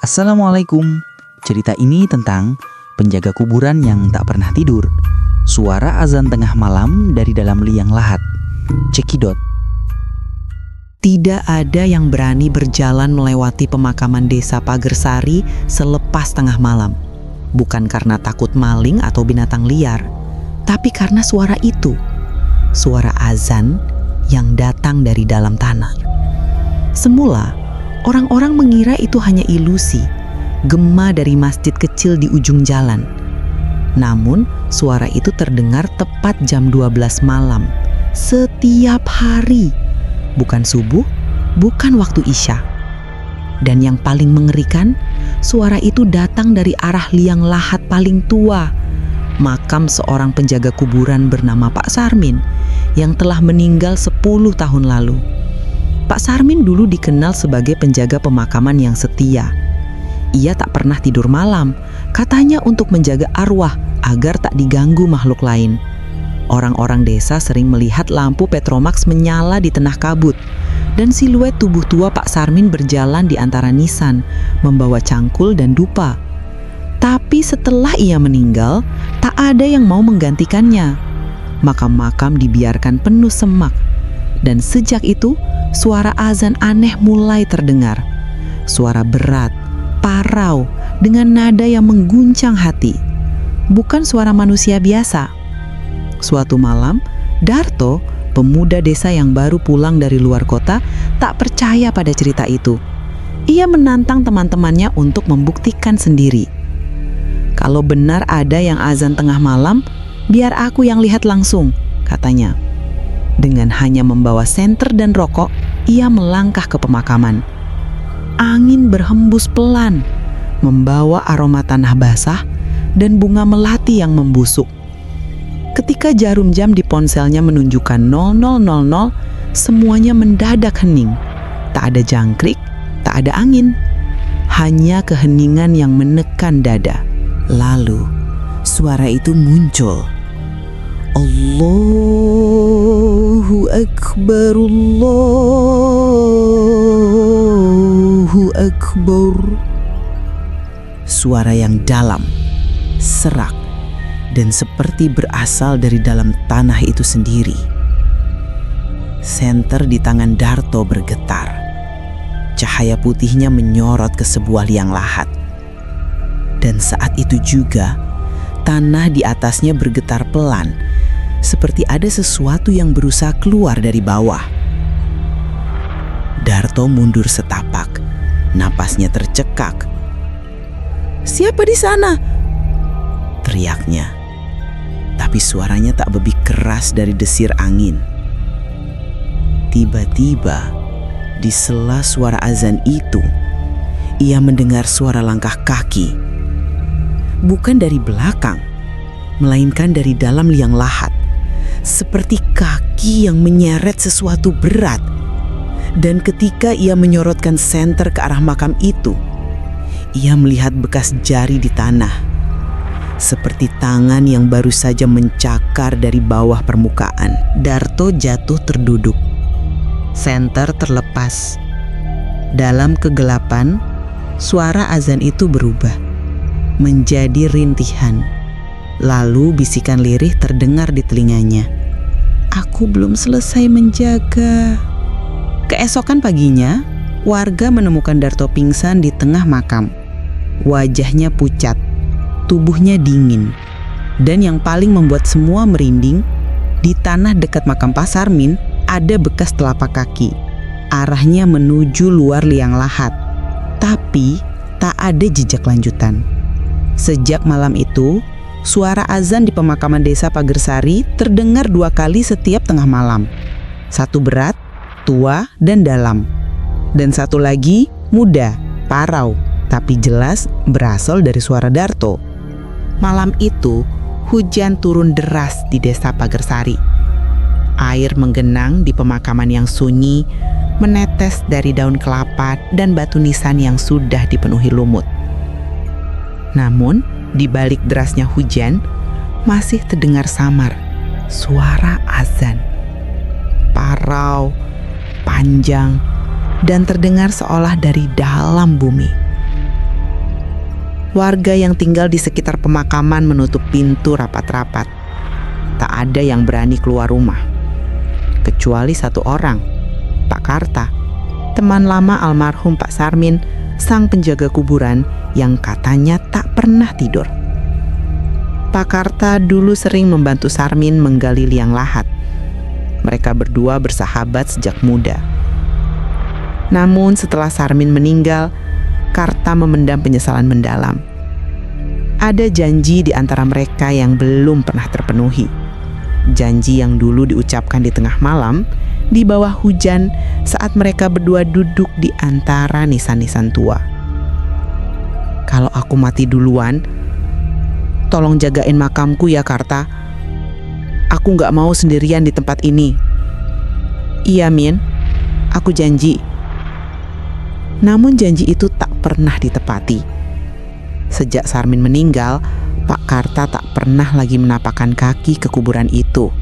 Assalamualaikum. Cerita ini tentang penjaga kuburan yang tak pernah tidur. Suara azan tengah malam dari dalam liang lahat. Cekidot. Tidak ada yang berani berjalan melewati pemakaman desa Pagersari selepas tengah malam. Bukan karena takut maling atau binatang liar, tapi karena suara itu. Suara azan yang datang dari dalam tanah. Semula, orang-orang mengira itu hanya ilusi, gema dari masjid kecil di ujung jalan. Namun, suara itu terdengar tepat jam 12 malam, setiap hari. Bukan subuh, bukan waktu isya. Dan yang paling mengerikan, suara itu datang dari arah liang lahat paling tua, makam seorang penjaga kuburan bernama Pak Sarmin yang telah meninggal 10 tahun lalu. Pak Sarmin dulu dikenal sebagai penjaga pemakaman yang setia. Ia tak pernah tidur malam, katanya untuk menjaga arwah agar tak diganggu makhluk lain. Orang-orang desa sering melihat lampu Petromax menyala di tengah kabut, dan siluet tubuh tua Pak Sarmin berjalan di antara nisan, membawa cangkul dan dupa. Tapi setelah ia meninggal, tak ada yang mau menggantikannya. Makam-makam dibiarkan penuh semak, dan sejak itu, suara azan aneh mulai terdengar. Suara berat, parau, dengan nada yang mengguncang hati. Bukan suara manusia biasa. Suatu malam, Darto, pemuda desa yang baru pulang dari luar kota, tak percaya pada cerita itu. Ia menantang teman-temannya untuk membuktikan sendiri. Kalau benar ada yang azan tengah malam, biar aku yang lihat langsung, katanya. Dengan hanya membawa senter dan rokok, ia melangkah ke pemakaman. Angin berhembus pelan, membawa aroma tanah basah dan bunga melati yang membusuk. Ketika jarum jam di ponselnya menunjukkan 00.00, semuanya mendadak hening. Tak ada jangkrik, tak ada angin. Hanya keheningan yang menekan dada. Lalu, suara itu muncul. Allahu Akbar, Allahu Akbar. Suara yang dalam, serak, dan seperti berasal dari dalam tanah itu sendiri. Senter di tangan Darto bergetar. Cahaya putihnya menyorot ke sebuah liang lahat. Dan saat itu juga, tanah di atasnya bergetar pelan, seperti ada sesuatu yang berusaha keluar dari bawah. Darto mundur setapak, napasnya tercekak. "Siapa di sana?" teriaknya. Tapi suaranya tak lebih keras dari desir angin. Tiba-tiba, di sela suara azan itu, ia mendengar suara langkah kaki. Bukan dari belakang, melainkan dari dalam liang lahat. Seperti kaki yang menyeret sesuatu berat. Dan ketika ia menyorotkan senter ke arah makam itu, ia melihat bekas jari di tanah. Seperti tangan yang baru saja mencakar dari bawah permukaan. Darto jatuh terduduk. Senter terlepas. Dalam kegelapan, suara azan itu berubah menjadi rintihan. Lalu bisikan lirih terdengar di telinganya. "Aku belum selesai menjaga." Keesokan paginya, warga menemukan Darto pingsan di tengah makam. Wajahnya pucat, tubuhnya dingin. Dan yang paling membuat semua merinding, di tanah dekat makam Pak Sarmin ada bekas telapak kaki. Arahnya menuju luar liang lahat. Tapi tak ada jejak lanjutan. Sejak malam itu, suara azan di pemakaman desa Pagersari terdengar 2 kali setiap tengah malam. Satu berat, tua, dan dalam. Dan satu lagi muda, parau, tapi jelas berasal dari suara Darto. Malam itu, hujan turun deras di desa Pagersari. Air menggenang di pemakaman yang sunyi, menetes dari daun kelapa dan batu nisan yang sudah dipenuhi lumut. Namun, di balik derasnya hujan, masih terdengar samar suara azan. Parau, panjang, dan terdengar seolah dari dalam bumi. Warga yang tinggal di sekitar pemakaman menutup pintu rapat-rapat. Tak ada yang berani keluar rumah. Kecuali satu orang, Pak Karta, teman lama almarhum Pak Sarmin, sang penjaga kuburan yang katanya tak pernah tidur. Pak Karta dulu sering membantu Sarmin menggali liang lahat. Mereka berdua bersahabat sejak muda. Namun setelah Sarmin meninggal, Karta memendam penyesalan mendalam. Ada janji di antara mereka yang belum pernah terpenuhi. Janji yang dulu diucapkan di tengah malam, di bawah hujan saat mereka berdua duduk di antara nisan-nisan tua. Kalau aku mati duluan, tolong jagain makamku ya Karta. Aku gak mau sendirian di tempat ini. Iya Min, aku janji. Namun janji itu tak pernah ditepati. Sejak Sarmin meninggal, Pak Karta tak pernah lagi menapakkan kaki ke kuburan itu.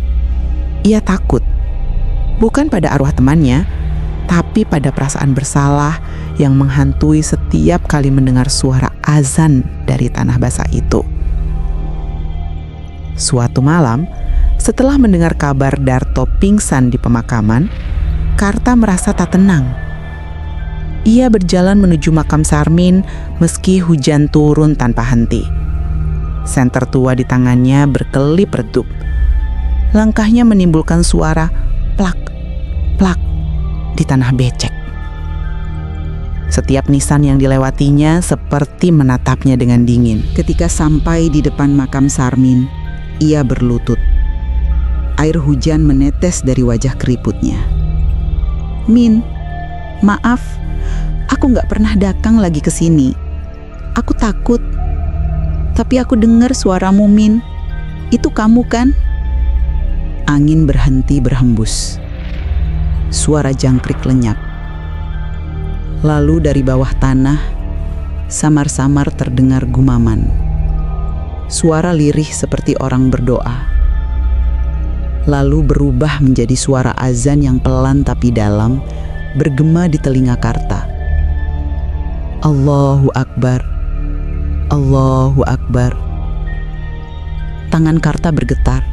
Ia takut, bukan pada arwah temannya, tapi pada perasaan bersalah yang menghantui setiap kali mendengar suara azan dari tanah basah itu. Suatu malam, setelah mendengar kabar Darto pingsan di pemakaman, Karta merasa tak tenang. Ia berjalan menuju makam Sarmin meski hujan turun tanpa henti. Senter tua di tangannya berkelip redup. Langkahnya menimbulkan suara plak, plak di tanah becek. Setiap nisan yang dilewatinya seperti menatapnya dengan dingin. Ketika sampai di depan makam Sarmin, ia berlutut. Air hujan menetes dari wajah keriputnya. Min, maaf, aku gak pernah datang lagi ke sini. Aku takut. Tapi aku dengar suaramu, Min. Itu kamu kan? Angin berhenti berhembus. Suara jangkrik lenyap. Lalu dari bawah tanah, samar-samar terdengar gumaman. Suara lirih seperti orang berdoa. Lalu berubah menjadi suara azan yang pelan tapi dalam, bergema di telinga Karta. Allahu Akbar, Allahu Akbar. Tangan Karta bergetar.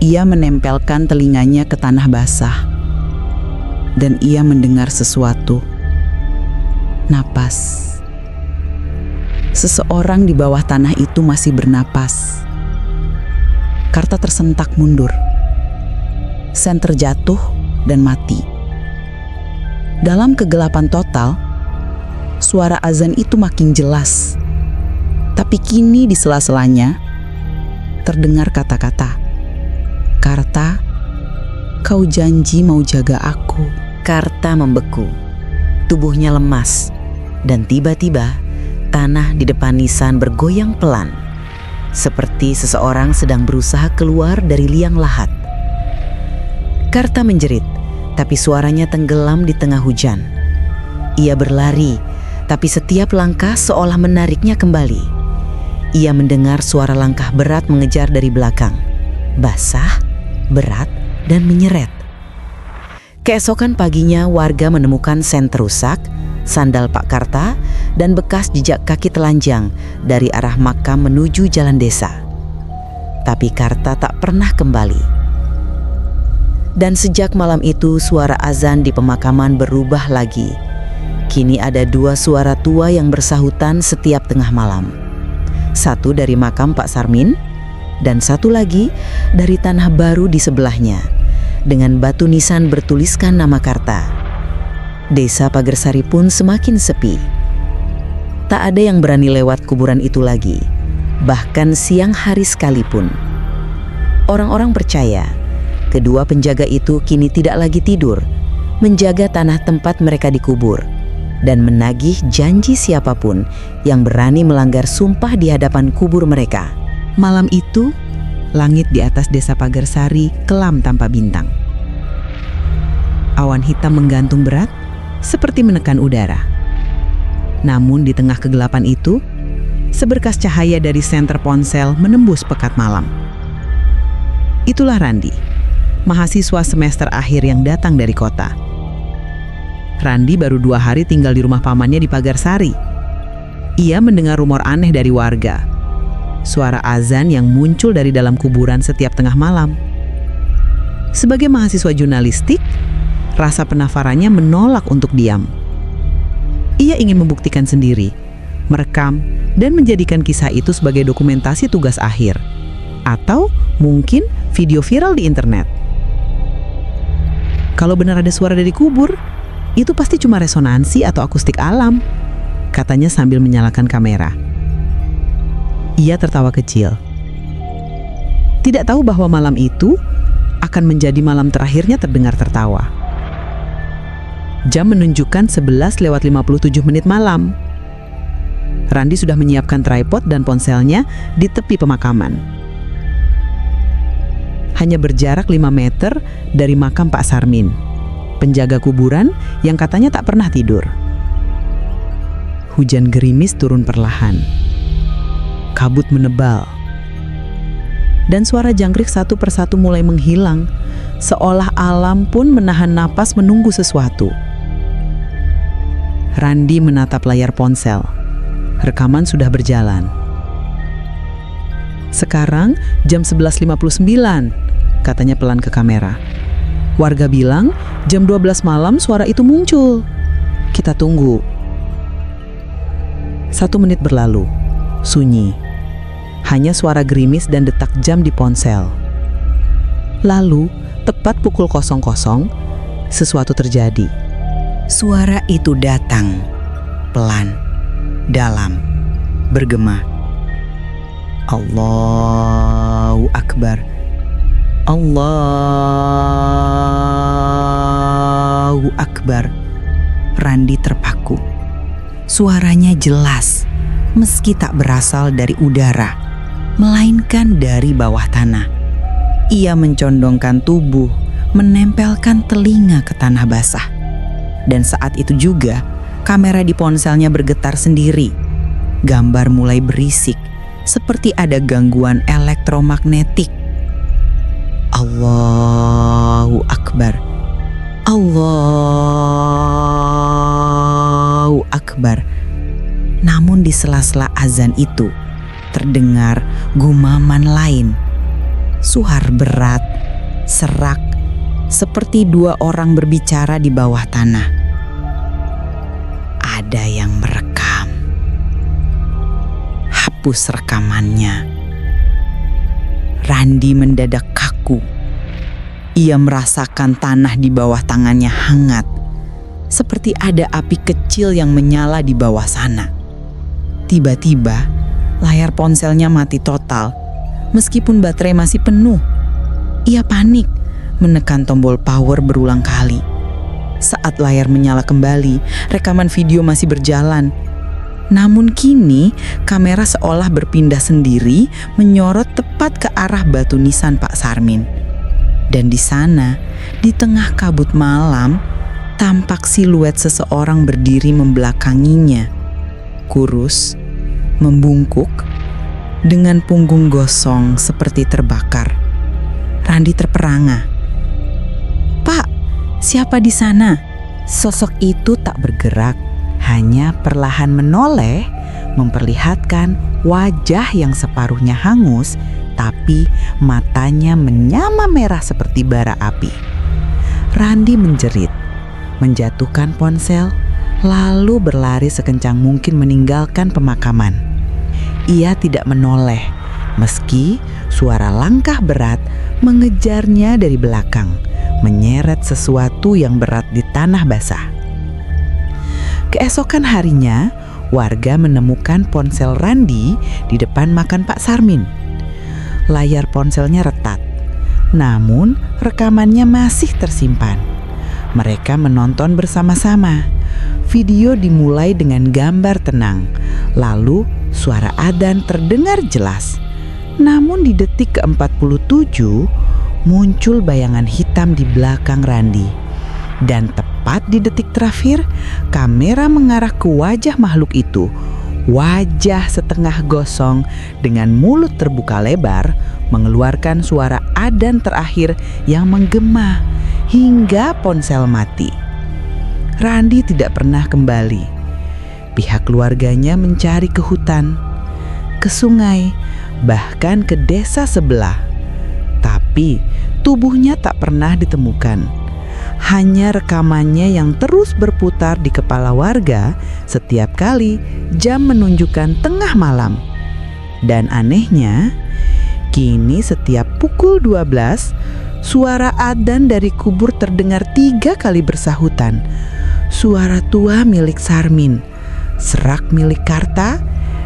Ia menempelkan telinganya ke tanah basah. Dan ia mendengar sesuatu. Napas. Seseorang di bawah tanah itu masih bernapas. Karta tersentak mundur. Senter jatuh dan mati. Dalam kegelapan total, suara azan itu makin jelas. Tapi kini di sela-selanya terdengar kata-kata, Karta, kau janji mau jaga aku. Karta membeku. Tubuhnya lemas. Dan tiba-tiba tanah di depan nisan bergoyang pelan. Seperti seseorang sedang berusaha keluar dari liang lahat. Karta menjerit, tapi suaranya tenggelam di tengah hujan. Ia berlari, tapi setiap langkah seolah menariknya kembali. Ia mendengar suara langkah berat mengejar dari belakang. Basah, berat, dan menyeret. Keesokan paginya warga menemukan senter rusak, sandal Pak Karta, dan bekas jejak kaki telanjang dari arah makam menuju jalan desa. Tapi Karta tak pernah kembali. Dan sejak malam itu suara azan di pemakaman berubah lagi. Kini ada dua suara tua yang bersahutan setiap tengah malam. Satu dari makam Pak Sarmin, dan satu lagi dari tanah baru di sebelahnya, dengan batu nisan bertuliskan nama Karta. Desa Pagersari pun semakin sepi. Tak ada yang berani lewat kuburan itu lagi, bahkan siang hari sekalipun. Orang-orang percaya, kedua penjaga itu kini tidak lagi tidur, menjaga tanah tempat mereka dikubur, dan menagih janji siapapun yang berani melanggar sumpah di hadapan kubur mereka. Malam itu, langit di atas desa Pagersari kelam tanpa bintang. Awan hitam menggantung berat, seperti menekan udara. Namun di tengah kegelapan itu, seberkas cahaya dari senter ponsel menembus pekat malam. Itulah Randi, mahasiswa semester akhir yang datang dari kota. Randi baru 2 hari tinggal di rumah pamannya di Pagersari. Ia mendengar rumor aneh dari warga. Suara azan yang muncul dari dalam kuburan setiap tengah malam. Sebagai mahasiswa jurnalistik, rasa penasarannya menolak untuk diam. Ia ingin membuktikan sendiri, merekam, dan menjadikan kisah itu sebagai dokumentasi tugas akhir. Atau mungkin video viral di internet. Kalau benar ada suara dari kubur, itu pasti cuma resonansi atau akustik alam, katanya sambil menyalakan kamera. Ia tertawa kecil. Tidak tahu bahwa malam itu akan menjadi malam terakhirnya terdengar tertawa. Jam menunjukkan 11:57 malam. Randi sudah menyiapkan tripod dan ponselnya di tepi pemakaman. Hanya berjarak 5 meter dari makam Pak Sarmin, penjaga kuburan yang katanya tak pernah tidur. Hujan gerimis turun perlahan. Kabut menebal. Dan suara jangkrik satu persatu mulai menghilang, seolah alam pun menahan napas menunggu sesuatu. Randi menatap layar ponsel. Rekaman sudah berjalan. Sekarang jam 11:59, katanya pelan ke kamera. Warga bilang jam 12 malam suara itu muncul. Kita tunggu. 1 menit berlalu. Sunyi. Hanya suara gerimis dan detak jam di ponsel. Lalu, tepat pukul 00, sesuatu terjadi. Suara itu datang. Pelan. Dalam. Bergema. Allahu Akbar. Allahu Akbar. Randi terpaku. Suaranya jelas, meski tak berasal dari udara, melainkan dari bawah tanah. Ia mencondongkan tubuh, menempelkan telinga ke tanah basah. Dan saat itu juga, kamera di ponselnya bergetar sendiri. Gambar mulai berisik, seperti ada gangguan elektromagnetik. Allahu Akbar. Allahu Akbar. Namun di sela-sela azan itu, terdengar gumaman lain. Suar berat, serak, seperti 2 orang berbicara di bawah tanah. Ada yang merekam. Hapus rekamannya. Randi mendadak kaku. Ia merasakan tanah di bawah tangannya hangat, seperti ada api kecil yang menyala di bawah sana. Tiba-tiba, layar ponselnya mati total, meskipun baterai masih penuh. Ia panik, menekan tombol power berulang kali. Saat layar menyala kembali, rekaman video masih berjalan. Namun kini, kamera seolah berpindah sendiri, menyorot tepat ke arah batu nisan Pak Sarmin. Dan di sana, di tengah kabut malam, tampak siluet seseorang berdiri membelakanginya. Kurus, membungkuk, dengan punggung gosong seperti terbakar. Randi terperangah. "Pak, siapa di sana?" Sosok itu tak bergerak, hanya perlahan menoleh, memperlihatkan wajah yang separuhnya hangus, tapi matanya menyama merah seperti bara api. Randi menjerit, menjatuhkan ponsel, lalu berlari sekencang mungkin meninggalkan pemakaman. Ia tidak menoleh, meski suara langkah berat mengejarnya dari belakang, menyeret sesuatu yang berat di tanah basah. Keesokan harinya, warga menemukan ponsel Randi di depan makam Pak Sarmin. Layar ponselnya retak, namun rekamannya masih tersimpan. Mereka menonton bersama-sama. Video dimulai dengan gambar tenang, lalu suara adzan terdengar jelas. Namun di detik ke-47, muncul bayangan hitam di belakang Randi. Dan tepat di detik terakhir, kamera mengarah ke wajah makhluk itu. Wajah setengah gosong dengan mulut terbuka lebar, mengeluarkan suara adzan terakhir yang menggema hingga ponsel mati. Randi tidak pernah kembali. Pihak keluarganya mencari ke hutan, ke sungai, bahkan ke desa sebelah. Tapi tubuhnya tak pernah ditemukan. Hanya rekamannya yang terus berputar di kepala warga setiap kali jam menunjukkan tengah malam. Dan anehnya, kini setiap pukul 12, suara adzan dari kubur terdengar 3 kali bersahutan. Suara tua milik Sarmin, serak milik Karta,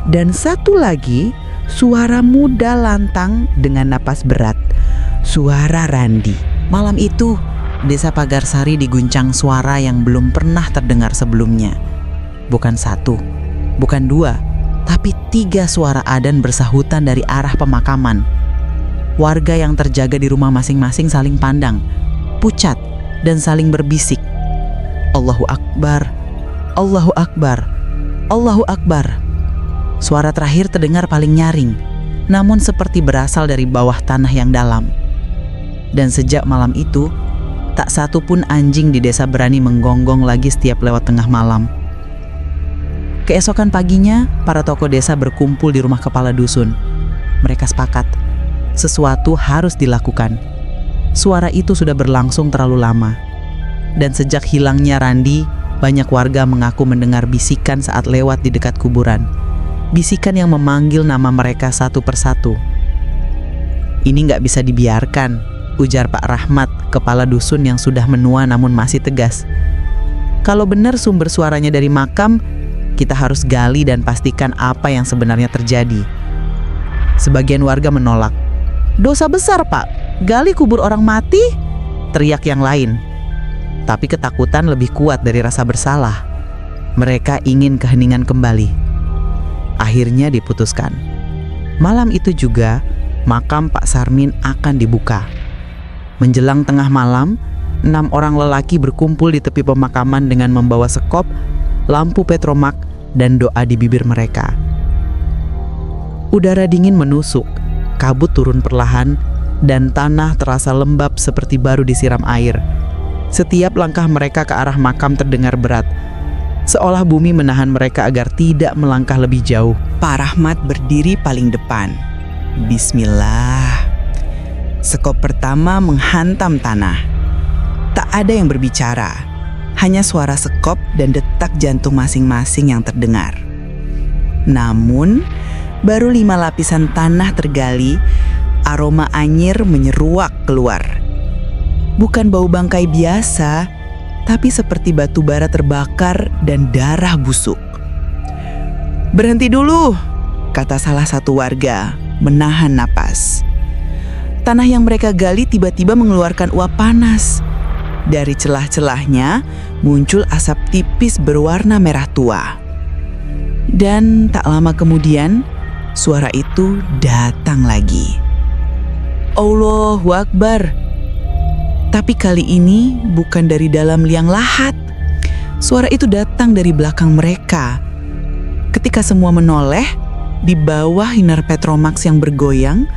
dan satu lagi suara muda lantang dengan napas berat, suara Randi. Malam itu, Desa Pagarsari diguncang suara yang belum pernah terdengar sebelumnya. Bukan 1, bukan 2, tapi 3 suara adzan bersahutan dari arah pemakaman. Warga yang terjaga di rumah masing-masing saling pandang, pucat, dan saling berbisik. Allahu Akbar, Allahu Akbar, Allahu Akbar. Suara terakhir terdengar paling nyaring, namun seperti berasal dari bawah tanah yang dalam. Dan sejak malam itu, tak satu pun anjing di desa berani menggonggong lagi setiap lewat tengah malam. Keesokan paginya, para tokoh desa berkumpul di rumah kepala dusun. Mereka sepakat, sesuatu harus dilakukan. Suara itu sudah berlangsung terlalu lama. Dan sejak hilangnya Randi, banyak warga mengaku mendengar bisikan saat lewat di dekat kuburan. Bisikan yang memanggil nama mereka satu persatu. Ini nggak bisa dibiarkan, ujar Pak Rahmat, kepala dusun yang sudah menua namun masih tegas. Kalau benar sumber suaranya dari makam, kita harus gali dan pastikan apa yang sebenarnya terjadi. Sebagian warga menolak. Dosa besar, Pak. Gali kubur orang mati? Teriak yang lain. Tapi ketakutan lebih kuat dari rasa bersalah. Mereka ingin keheningan kembali. Akhirnya diputuskan. Malam itu juga, makam Pak Sarmin akan dibuka. Menjelang tengah malam, 6 orang lelaki berkumpul di tepi pemakaman dengan membawa sekop, lampu petromak, dan doa di bibir mereka. Udara dingin menusuk, kabut turun perlahan, dan tanah terasa lembab seperti baru disiram air. Setiap langkah mereka ke arah makam terdengar berat, seolah bumi menahan mereka agar tidak melangkah lebih jauh. Pak Rahmat berdiri paling depan. Bismillah. Sekop pertama menghantam tanah. Tak ada yang berbicara, hanya suara sekop dan detak jantung masing-masing yang terdengar. Namun, baru 5 lapisan tanah tergali, aroma anyir menyeruak keluar. Bukan bau bangkai biasa, tapi seperti batu bara terbakar dan darah busuk. Berhenti dulu, kata salah satu warga, menahan napas. Tanah yang mereka gali tiba-tiba mengeluarkan uap panas. Dari celah-celahnya muncul asap tipis berwarna merah tua. Dan tak lama kemudian, suara itu datang lagi. Allahu Akbar. Tapi kali ini bukan dari dalam liang lahat. Suara itu datang dari belakang mereka. Ketika semua menoleh, di bawah hinar petromax yang bergoyang,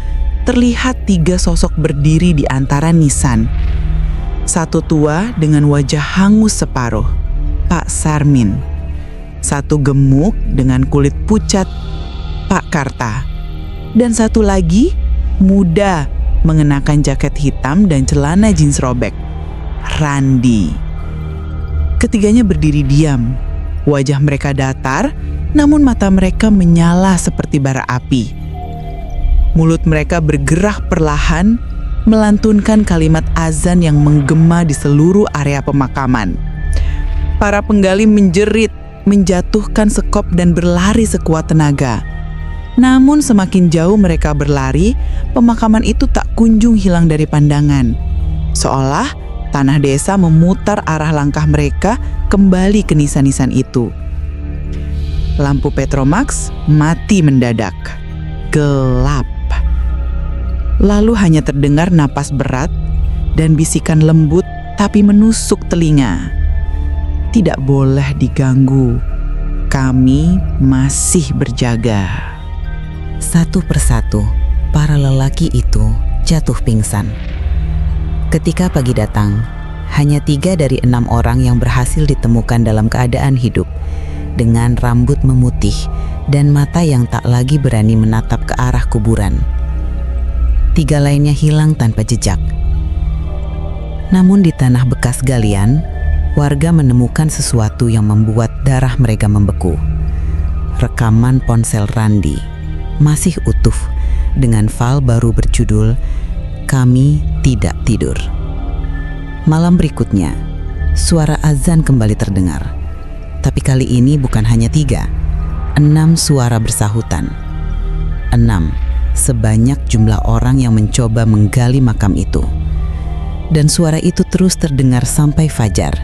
terlihat 3 sosok berdiri di antara nisan. Satu tua dengan wajah hangus separuh, Pak Sarmin. Satu gemuk dengan kulit pucat, Pak Karta. Dan satu lagi, muda, mengenakan jaket hitam dan celana jeans robek, Randi. Ketiganya berdiri diam. Wajah mereka datar, namun mata mereka menyala seperti bara api. Mulut mereka bergerak perlahan, melantunkan kalimat azan yang menggema di seluruh area pemakaman. Para penggali menjerit, menjatuhkan sekop dan berlari sekuat tenaga. Namun semakin jauh mereka berlari, pemakaman itu tak kunjung hilang dari pandangan. Seolah tanah desa memutar arah langkah mereka kembali ke nisan-nisan itu. Lampu petromax mati mendadak. Gelap. Lalu hanya terdengar napas berat dan bisikan lembut tapi menusuk telinga. Tidak boleh diganggu. Kami masih berjaga. Satu persatu, para lelaki itu jatuh pingsan. Ketika pagi datang, hanya 3 dari 6 orang yang berhasil ditemukan dalam keadaan hidup. dengan rambut memutih dan mata yang tak lagi berani menatap ke arah kuburan. 3 lainnya hilang tanpa jejak. Namun di tanah bekas galian, warga menemukan sesuatu yang membuat darah mereka membeku. Rekaman ponsel Randi masih utuh dengan file baru berjudul "Kami Tidak Tidur". Malam berikutnya, suara azan kembali terdengar. Tapi kali ini bukan hanya 3, 6 suara bersahutan. 6, sebanyak jumlah orang yang mencoba menggali makam itu. Dan suara itu terus terdengar sampai fajar,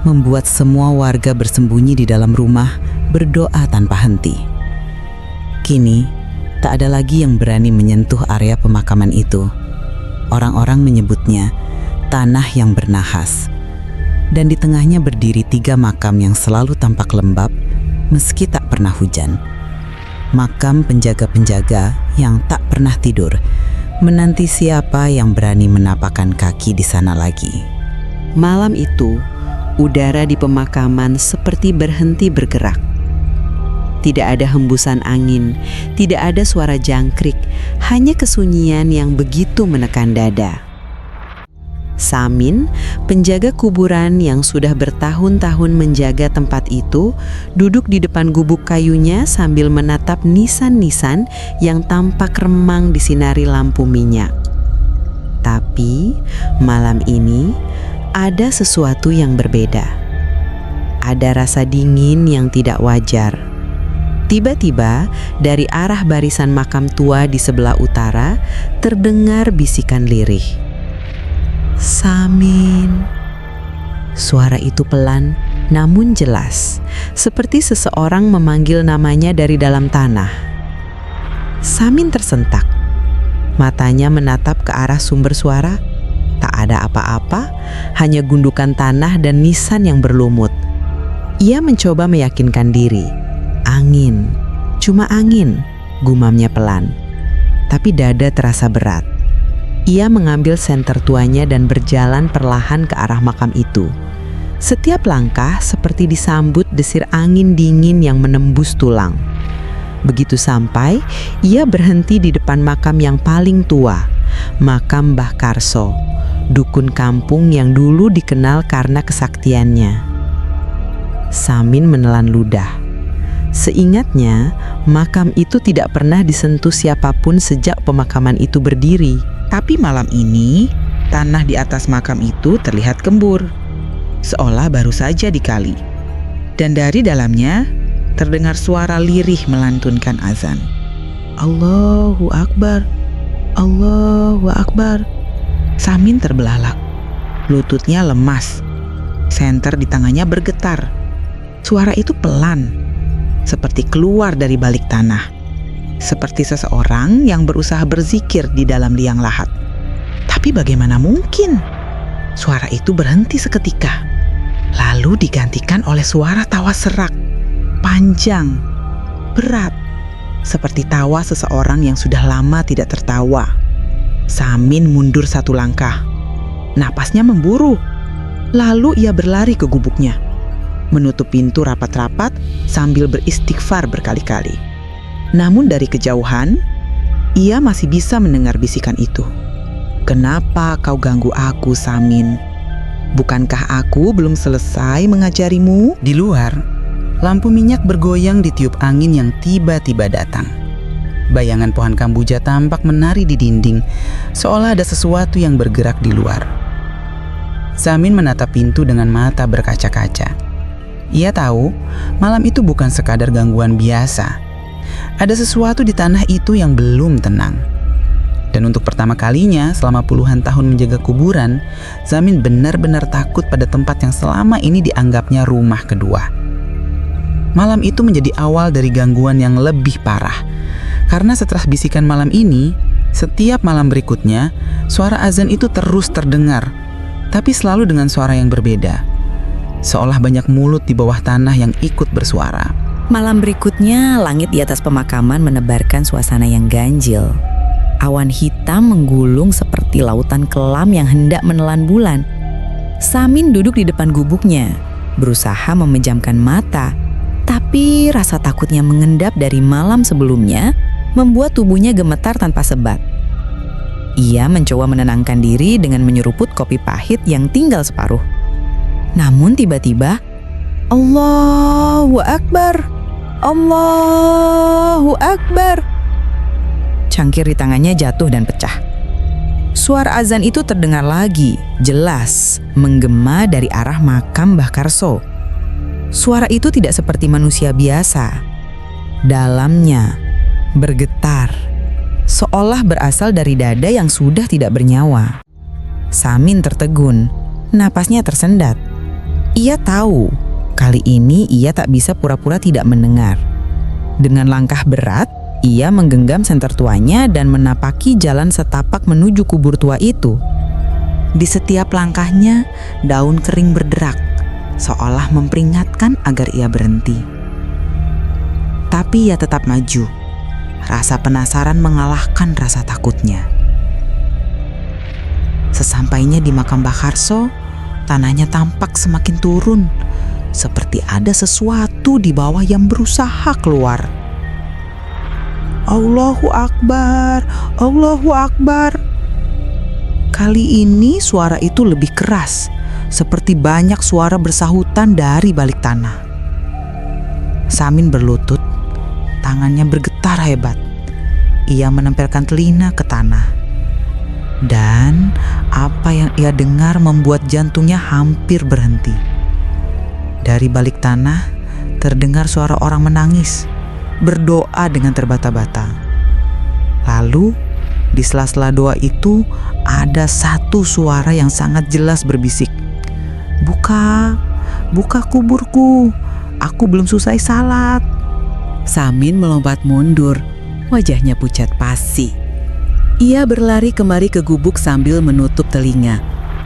membuat semua warga bersembunyi di dalam rumah berdoa tanpa henti. Kini, tak ada lagi yang berani menyentuh area pemakaman itu. Orang-orang menyebutnya tanah yang bernahas. Dan di tengahnya berdiri 3 makam yang selalu tampak lembab meski tak pernah hujan. Makam penjaga-penjaga yang tak pernah tidur, menanti siapa yang berani menapakkan kaki di sana lagi. Malam itu, udara di pemakaman seperti berhenti bergerak. Tidak ada hembusan angin, tidak ada suara jangkrik, hanya kesunyian yang begitu menekan dada. Samin, penjaga kuburan yang sudah bertahun-tahun menjaga tempat itu, duduk di depan gubuk kayunya sambil menatap nisan-nisan yang tampak remang disinari lampu minyak. Tapi malam ini ada sesuatu yang berbeda. Ada rasa dingin yang tidak wajar. Tiba-tiba dari arah barisan makam tua di sebelah utara terdengar bisikan lirih. "Samin." Suara itu pelan namun jelas, seperti seseorang memanggil namanya dari dalam tanah. Samin tersentak. Matanya menatap ke arah sumber suara. Tak ada apa-apa, hanya gundukan tanah dan nisan yang berlumut. Ia mencoba meyakinkan diri. "Angin, cuma angin," gumamnya pelan. Tapi dada terasa berat. Ia mengambil senter tuanya dan berjalan perlahan ke arah makam itu. Setiap langkah seperti disambut desir angin dingin yang menembus tulang. Begitu sampai, ia berhenti di depan makam yang paling tua, makam Mbah Karso, dukun kampung yang dulu dikenal karena kesaktiannya. Samin menelan ludah. Seingatnya, makam itu tidak pernah disentuh siapapun sejak pemakaman itu berdiri. Tapi malam ini, tanah di atas makam itu terlihat gembur, seolah baru saja dikali. Dan dari dalamnya terdengar suara lirih melantunkan azan. "Allahu Akbar, Allahu Akbar." Samin terbelalak. Lututnya lemas. Senter di tangannya bergetar. Suara itu pelan, seperti keluar dari balik tanah. Seperti seseorang yang berusaha berzikir di dalam liang lahat. Tapi bagaimana mungkin? Suara itu berhenti seketika, lalu digantikan oleh suara tawa serak, panjang, berat, seperti tawa seseorang yang sudah lama tidak tertawa. Samin mundur 1 langkah. Napasnya memburu. Lalu ia berlari ke gubuknya, menutup pintu rapat-rapat sambil beristighfar berkali-kali. Namun dari kejauhan, ia masih bisa mendengar bisikan itu. "Kenapa kau ganggu aku, Samin? Bukankah aku belum selesai mengajarimu?" Di luar, lampu minyak bergoyang ditiup angin yang tiba-tiba datang. Bayangan pohon kambuja tampak menari di dinding, seolah ada sesuatu yang bergerak di luar. Samin menatap pintu dengan mata berkaca-kaca. Ia tahu malam itu bukan sekadar gangguan biasa. Ada sesuatu di tanah itu yang belum tenang. Dan untuk pertama kalinya selama puluhan tahun menjaga kuburan, Samin benar-benar takut pada tempat yang selama ini dianggapnya rumah kedua. Malam itu menjadi awal dari gangguan yang lebih parah. Karena setelah bisikan malam ini, setiap malam berikutnya, suara azan itu terus terdengar, tapi selalu dengan suara yang berbeda. Seolah banyak mulut di bawah tanah yang ikut bersuara. Malam berikutnya, langit di atas pemakaman menebarkan suasana yang ganjil. Awan hitam menggulung seperti lautan kelam yang hendak menelan bulan. Samin duduk di depan gubuknya, berusaha memejamkan mata, Tapi rasa takutnya mengendap dari malam sebelumnya membuat tubuhnya gemetar tanpa sebab. Ia mencoba menenangkan diri dengan menyeruput kopi pahit yang tinggal separuh. Namun tiba-tiba, Allahu Akbar! Allahu Akbar! Cangkir di tangannya jatuh dan pecah. Suara azan itu terdengar lagi, jelas, menggema dari arah makam Mbah Karso. Suara itu tidak seperti manusia biasa. Dalamnya bergetar, seolah berasal dari dada yang sudah tidak bernyawa. Samin tertegun, napasnya tersendat. Ia tahu, kali ini ia tak bisa pura-pura tidak mendengar. Dengan langkah berat, ia menggenggam senter tuanya dan menapaki jalan setapak menuju kubur tua itu. Di setiap langkahnya, daun kering berderak, seolah memperingatkan agar ia berhenti. Tapi ia tetap maju. Rasa penasaran mengalahkan rasa takutnya. Sesampainya di makam Mbah Karso, tanahnya tampak semakin turun, seperti ada sesuatu di bawah yang berusaha keluar. Allahu Akbar, Allahu Akbar. Kali ini suara itu lebih keras, seperti banyak suara bersahutan dari balik tanah. Samin berlutut, tangannya bergetar hebat. Ia menempelkan telinga ke tanah. Dan apa yang ia dengar membuat jantungnya hampir berhenti. Dari balik tanah terdengar suara orang menangis, berdoa dengan terbata-bata. Lalu di sela-sela doa itu ada satu suara yang sangat jelas berbisik, "Buka, buka kuburku, aku belum selesai salat." Samin melompat mundur, wajahnya pucat pasi. Ia berlari kemari ke gubuk sambil menutup telinga,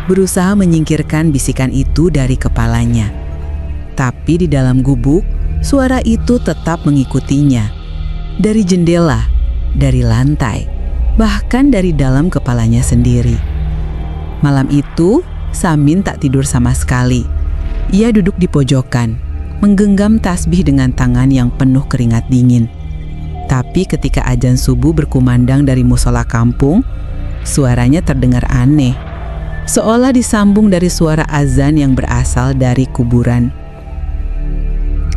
berusaha menyingkirkan bisikan itu dari kepalanya. Tapi di dalam gubuk, suara itu tetap mengikutinya. Dari jendela, dari lantai, bahkan dari dalam kepalanya sendiri. Malam itu, Samin tak tidur sama sekali. Ia duduk di pojokan, menggenggam tasbih dengan tangan yang penuh keringat dingin. Tapi ketika azan subuh berkumandang dari musola kampung, suaranya terdengar aneh, seolah disambung dari suara azan yang berasal dari kuburan.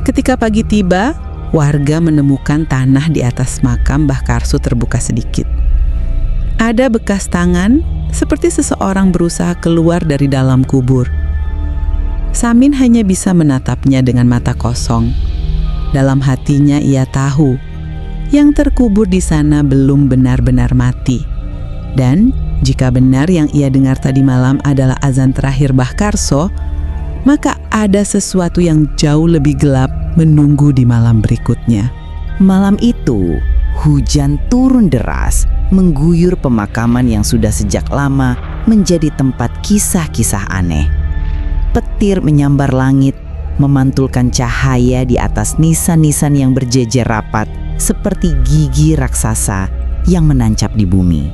Ketika pagi tiba, warga menemukan tanah di atas makam Mbah Karso terbuka sedikit. Ada bekas tangan seperti seseorang berusaha keluar dari dalam kubur. Samin hanya bisa menatapnya dengan mata kosong. Dalam hatinya ia tahu, yang terkubur di sana belum benar-benar mati. Dan jika benar yang ia dengar tadi malam adalah azan terakhir Mbah Karso, maka ada sesuatu yang jauh lebih gelap menunggu di malam berikutnya. Malam itu, hujan turun deras, mengguyur pemakaman yang sudah sejak lama menjadi tempat kisah-kisah aneh. Petir menyambar langit, memantulkan cahaya di atas nisan-nisan yang berjejer rapat seperti gigi raksasa yang menancap di bumi.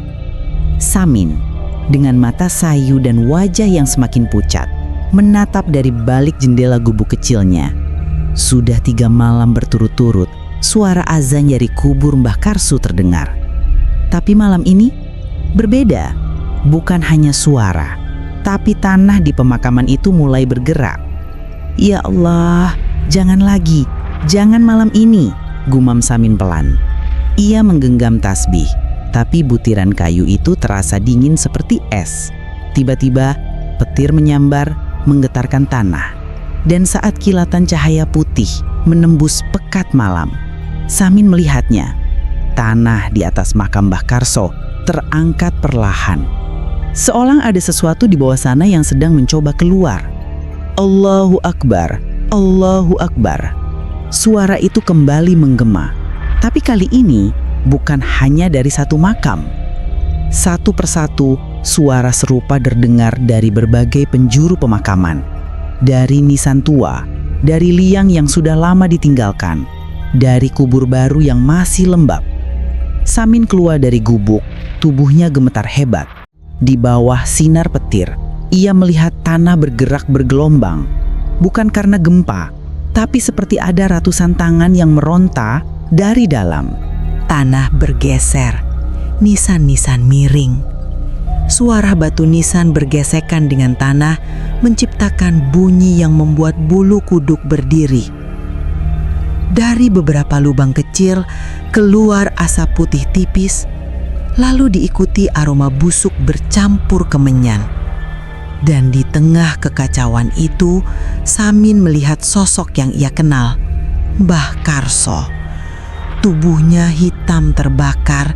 Samin, dengan mata sayu dan wajah yang semakin pucat, menatap dari balik jendela gubuk kecilnya. Sudah 3 malam berturut-turut, suara azan dari kubur Mbah Karso terdengar. Tapi malam ini berbeda, bukan hanya suara, tapi tanah di pemakaman itu mulai bergerak. "Ya Allah, jangan lagi, jangan malam ini," gumam Samin pelan. Ia menggenggam tasbih, tapi butiran kayu itu terasa dingin seperti es. Tiba-tiba, petir menyambar, menggetarkan tanah. Dan saat kilatan cahaya putih menembus pekat malam, Samin melihatnya. Tanah di atas makam Mbah Karso terangkat perlahan. Seolah ada sesuatu di bawah sana yang sedang mencoba keluar. Allahu Akbar, Allahu Akbar. Suara itu kembali menggema. Tapi kali ini bukan hanya dari satu makam. Satu persatu, suara serupa terdengar dari berbagai penjuru pemakaman. Dari nisan tua, dari liang yang sudah lama ditinggalkan, dari kubur baru yang masih lembab. Samin keluar dari gubuk, tubuhnya gemetar hebat. Di bawah sinar petir, ia melihat tanah bergerak bergelombang. Bukan karena gempa, tapi seperti ada ratusan tangan yang meronta dari dalam. Tanah bergeser, nisan-nisan miring. Suara batu nisan bergesekan dengan tanah menciptakan bunyi yang membuat bulu kuduk berdiri. Dari beberapa lubang kecil keluar asap putih tipis, lalu diikuti aroma busuk bercampur kemenyan. Dan di tengah kekacauan itu, Samin melihat sosok yang ia kenal, Mbah Karso. Tubuhnya hitam terbakar,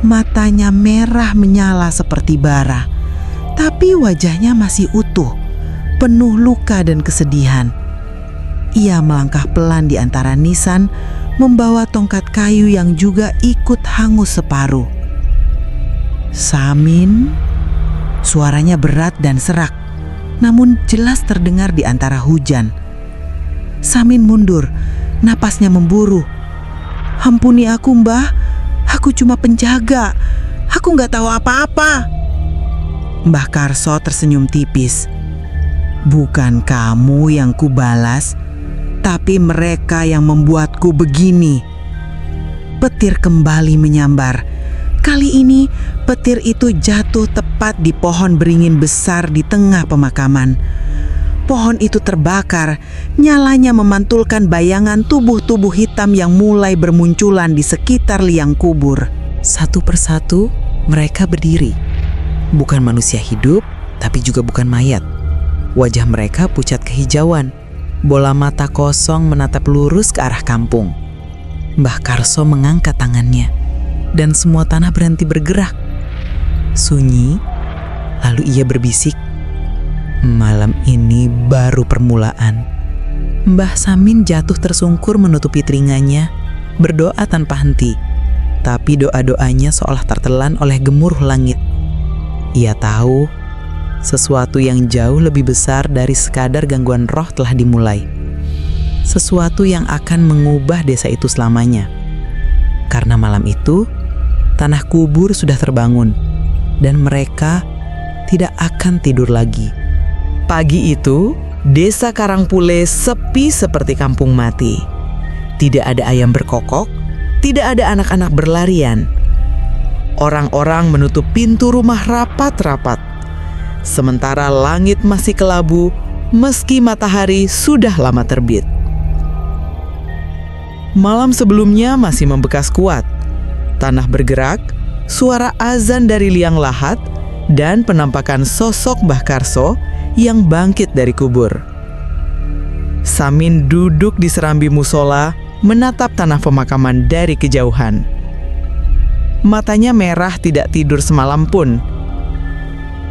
matanya merah menyala seperti bara. Tapi wajahnya masih utuh, penuh luka dan kesedihan. Ia melangkah pelan di antara nisan, membawa tongkat kayu yang juga ikut hangus separuh. Samin, suaranya berat dan serak, namun jelas terdengar di antara hujan. Samin mundur, napasnya memburu. "Ampuni aku, Mbah. Aku cuma penjaga. Aku nggak tahu apa-apa." Mbah Karso tersenyum tipis. "Bukan kamu yang kubalas, tapi mereka yang membuatku begini." Petir kembali menyambar. Kali ini petir itu jatuh tepat di pohon beringin besar di tengah pemakaman. Pohon itu terbakar, nyalanya memantulkan bayangan tubuh-tubuh hitam yang mulai bermunculan di sekitar liang kubur. Satu persatu mereka berdiri. Bukan manusia hidup, tapi juga bukan mayat. Wajah mereka pucat kehijauan. Bola mata kosong menatap lurus ke arah kampung. Mbah Karso mengangkat tangannya, dan semua tanah berhenti bergerak. Sunyi, lalu ia berbisik, "Malam ini baru permulaan." Mbah Samin jatuh tersungkur menutupi telinganya, berdoa tanpa henti. Tapi doa-doanya seolah tertelan oleh gemuruh langit. Ia tahu sesuatu yang jauh lebih besar dari sekadar gangguan roh telah dimulai. Sesuatu yang akan mengubah desa itu selamanya. Karena malam itu, tanah kubur sudah terbangun, dan mereka tidak akan tidur lagi. Pagi itu, desa Karangpule sepi seperti kampung mati. Tidak ada ayam berkokok, tidak ada anak-anak berlarian. Orang-orang menutup pintu rumah rapat-rapat. Sementara langit masih kelabu, meski matahari sudah lama terbit. Malam sebelumnya masih membekas kuat. Tanah bergerak, suara azan dari liang lahat, dan penampakan sosok Mbah Karso yang bangkit dari kubur. Samin duduk di serambi musola, menatap tanah pemakaman dari kejauhan. Matanya merah tidak tidur semalam pun.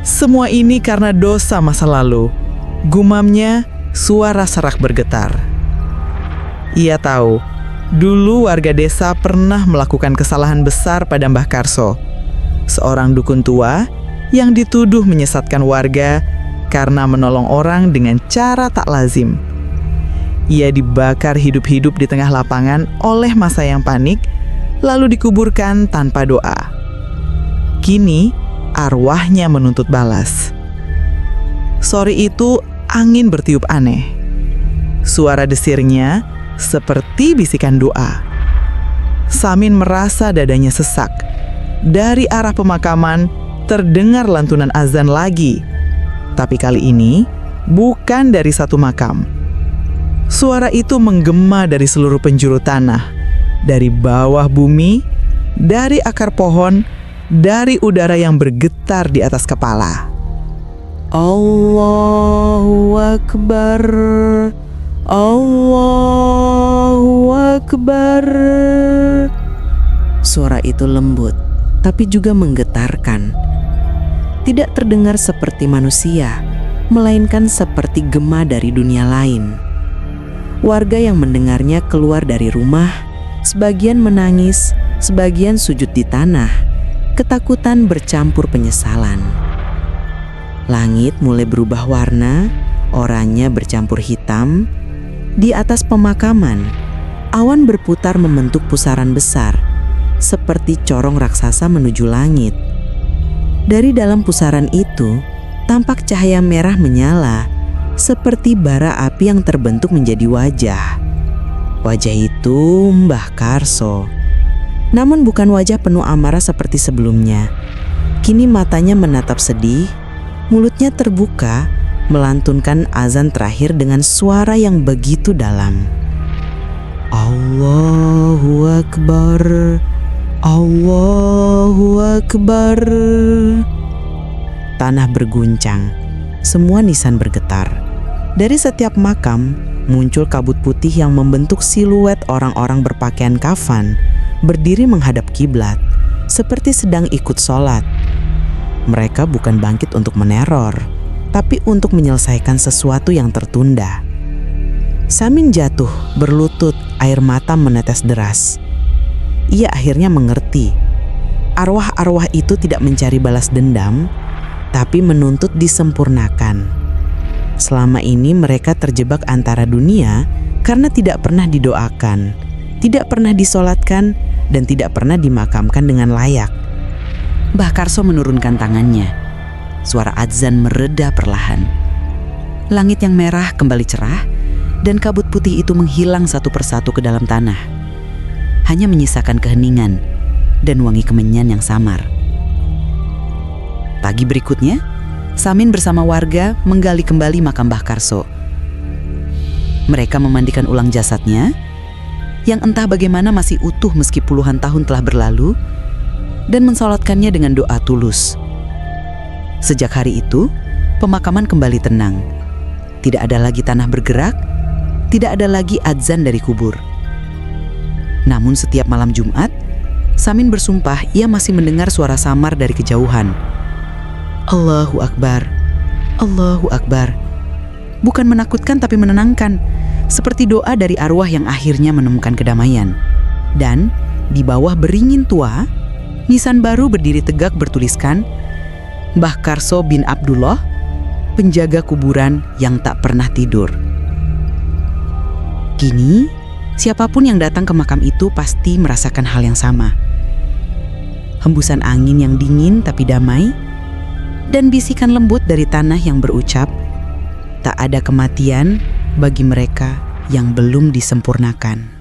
Semua ini karena dosa masa lalu. Gumamnya, suara serak bergetar. Ia tahu, dulu warga desa pernah melakukan kesalahan besar pada Mbah Karso, seorang dukun tua yang dituduh menyesatkan warga karena menolong orang dengan cara tak lazim. Ia dibakar hidup-hidup di tengah lapangan oleh massa yang panik, lalu dikuburkan tanpa doa. Kini, arwahnya menuntut balas. Sore itu, angin bertiup aneh. Suara desirnya seperti bisikan doa. Samin merasa dadanya sesak. Dari arah pemakaman terdengar lantunan azan lagi. Tapi kali ini bukan dari satu makam. Suara itu menggema dari seluruh penjuru tanah, dari bawah bumi, dari akar pohon, dari udara yang bergetar di atas kepala. Allahu Akbar, Allahu Akbar. Suara itu lembut, tapi juga menggetarkan. Tidak terdengar seperti manusia, melainkan seperti gema dari dunia lain. Warga yang mendengarnya keluar dari rumah, sebagian menangis, sebagian sujud di tanah, ketakutan bercampur penyesalan. Langit mulai berubah warna, oranye bercampur hitam. Di atas pemakaman, awan berputar membentuk pusaran besar, seperti corong raksasa menuju langit. Dari dalam pusaran itu, tampak cahaya merah menyala, seperti bara api yang terbentuk menjadi wajah. Wajah itu Mbah Karso. Namun bukan wajah penuh amarah seperti sebelumnya. Kini matanya menatap sedih, mulutnya terbuka, melantunkan azan terakhir dengan suara yang begitu dalam. Allahu Akbar, Allahu Akbar. Tanah berguncang, semua nisan bergetar. Dari setiap makam muncul kabut putih yang membentuk siluet orang-orang berpakaian kafan, berdiri menghadap kiblat, seperti sedang ikut sholat. Mereka bukan bangkit untuk meneror, tapi untuk menyelesaikan sesuatu yang tertunda. Samin jatuh, berlutut, air mata menetes deras. Ia akhirnya mengerti. Arwah-arwah itu tidak mencari balas dendam, tapi menuntut disempurnakan. Selama ini mereka terjebak antara dunia karena tidak pernah didoakan, tidak pernah disolatkan, dan tidak pernah dimakamkan dengan layak. Mbah Karso menurunkan tangannya. Suara adzan mereda perlahan. Langit yang merah kembali cerah, dan kabut putih itu menghilang satu persatu ke dalam tanah. Hanya menyisakan keheningan dan wangi kemenyan yang samar. Pagi berikutnya, Samin bersama warga menggali kembali makam Mbah Karso. Mereka memandikan ulang jasadnya, yang entah bagaimana masih utuh meski puluhan tahun telah berlalu, dan mensolatkannya dengan doa tulus. Sejak hari itu, pemakaman kembali tenang. Tidak ada lagi tanah bergerak, tidak ada lagi adzan dari kubur. Namun setiap malam Jumat, Samin bersumpah ia masih mendengar suara samar dari kejauhan. Allahu Akbar, Allahu Akbar. Bukan menakutkan tapi menenangkan, seperti doa dari arwah yang akhirnya menemukan kedamaian. Dan di bawah beringin tua, nisan baru berdiri tegak bertuliskan Mbah Karso bin Abdullah, penjaga kuburan yang tak pernah tidur. Kini, siapapun yang datang ke makam itu pasti merasakan hal yang sama. Hembusan angin yang dingin tapi damai, dan bisikan lembut dari tanah yang berucap, tak ada kematian bagi mereka yang belum disempurnakan.